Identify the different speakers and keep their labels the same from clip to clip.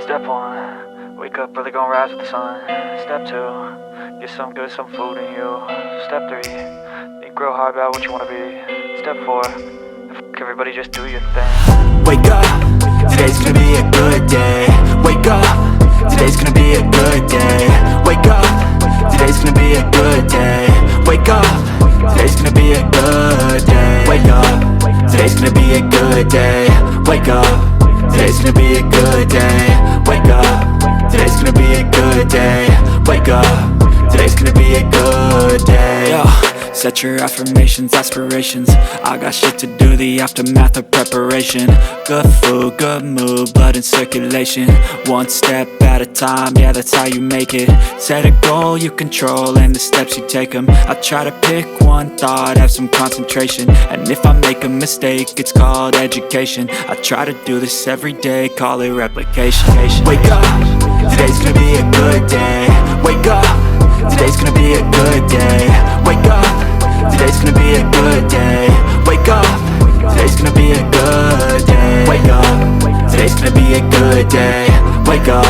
Speaker 1: Step 1, wake up early, gonna rise with the sun. Step 2, get some good, some food in you. Step 3, think real hard about what you wanna be. Step 4, everybody just do your thing.
Speaker 2: Wake up, today's gonna be a good day. Wake up, today's gonna be a good day. Wake up, today's gonna be a good day. Wake up, today's gonna be a good day. Wake up, today's gonna be a good day. Wake up, today's gonna be a good day. Wake up, today's gonna be a good day. Wake up, today's gonna be a good day. Yo, set your affirmations, aspirations. I got shit to do, the aftermath of preparation. Good food, good mood, blood in circulation. One step at a time, yeah, that's how you make it. Set a goal you control and the steps you take them. I try to pick one thought, have some concentration. And if I make a mistake, it's called education. I try to do this every day, call it replication. Wake up, today's gonna be a good day. Wake up, today's gonna be a good day. Wake up, today's gonna be a good day. Wake up, today's gonna be a good day. Wake up, today's gonna be a good day. Wake up,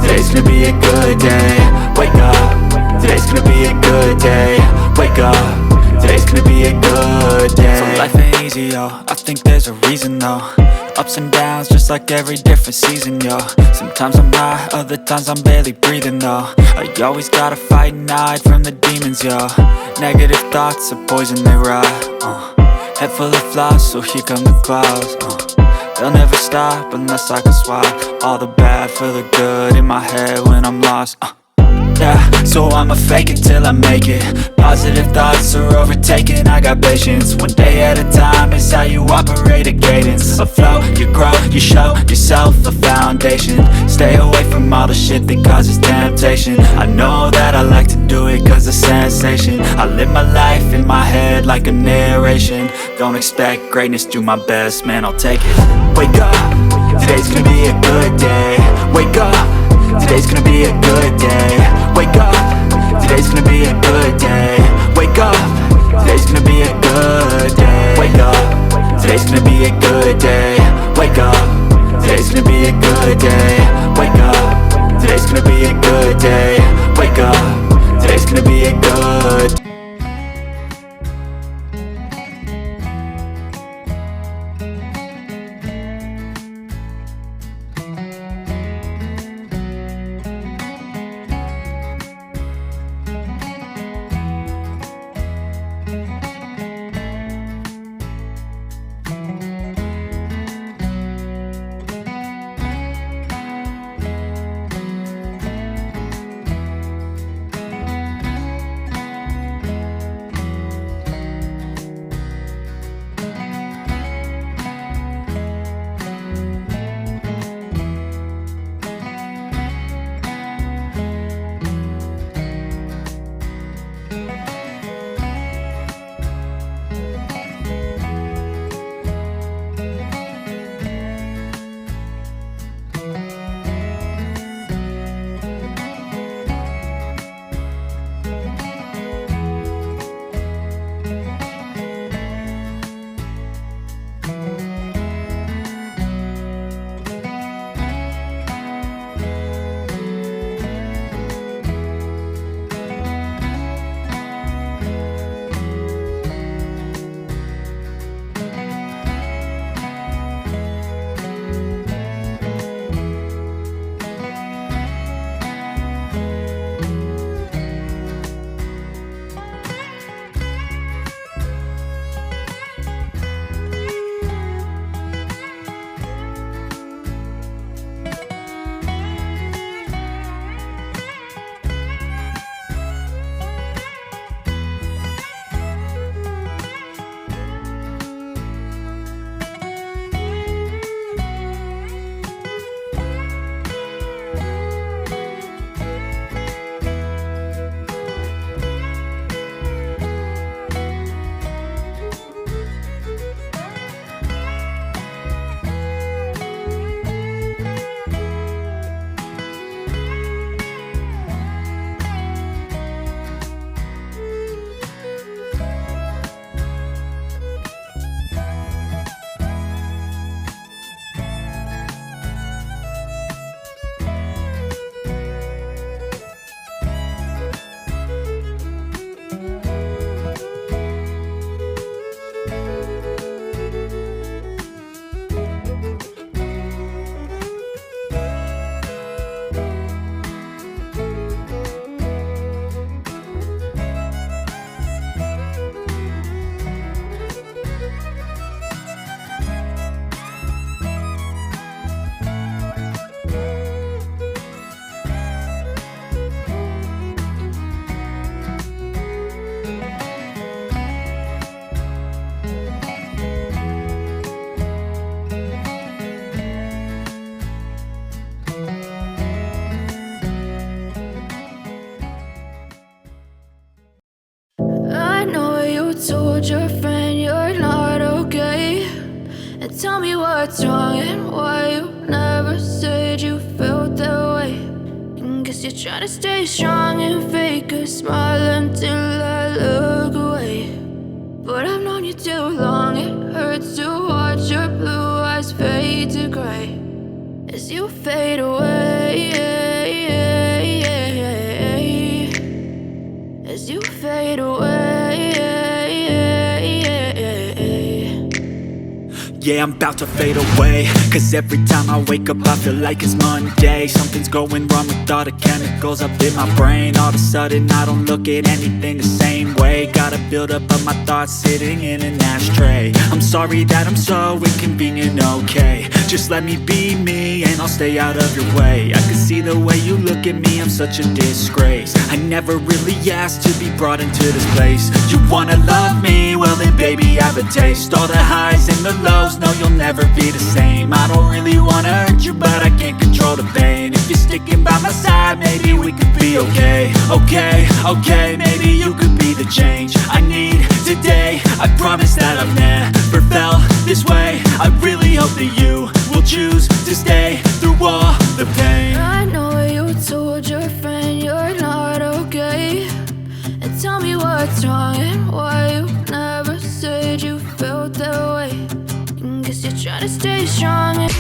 Speaker 2: today's gonna be a good day. Wake up, today's gonna be a good day. Wake up, today's gonna be a good day. So life ain't easy, yo, I think there's a reason though. Ups and downs, just like every different season, yo. Sometimes I'm high, other times I'm barely breathing, though. I always gotta fight and hide from the demons, yo. Negative thoughts are poison, they rot. Head full of flies, so here come the clouds. They'll never stop unless I can swap all the bad for the good in my head when I'm lost. Yeah, so I'ma fake it till I make it. Positive thoughts are overtaken, I got patience. One day at a time is how you operate a cadence. A flow, you grow, you show yourself a foundation. Stay away from all the shit that causes temptation. I know that I like to do it cause it's sensation. I live my life in my head like a narration. Don't expect greatness, do my best, man, I'll take it. Wake up, today's gonna be a good day. Wake up, today's gonna be a good day. Wake up, today's gonna be a good day. Wake up, today's gonna be a good day. Wake up, today's gonna be a good day. Wake up, today's gonna be a good day. Wake up, today's gonna be a good day. Wake up, today's gonna be a good day.
Speaker 3: tell me what's wrong and why you never said you felt that way. And guess you're trying to stay strong and fake a smile until I look away. But I've known you too long, it hurts to watch your blue eyes fade to gray as you fade away, as you fade away.
Speaker 2: Yeah, I'm about to fade away, cause every time I wake up I feel like it's Monday. Something's going wrong with all the chemicals up in my brain. All of a sudden I don't look at anything the same way. Gotta build up of my thoughts sitting in an ashtray. I'm sorry that I'm so inconvenient, okay. Just let me be me and I'll stay out of your way. I can see the way you look at me, I'm such a disgrace. I never really asked to be brought into this place. You wanna love me? Well then baby I have a taste. All the highs and the lows, no you'll never be the same. I don't really wanna hurt you but I can't control the pain. If you're sticking by my side maybe we could be okay. Okay, maybe you could be the change I need today. I promise that I've never felt this way. I really hope that you will choose to stay through all the pain.
Speaker 3: I know you told your friend you're not okay, and tell me what's wrong and why you never said you felt that way. And guess you're trying to stay strong and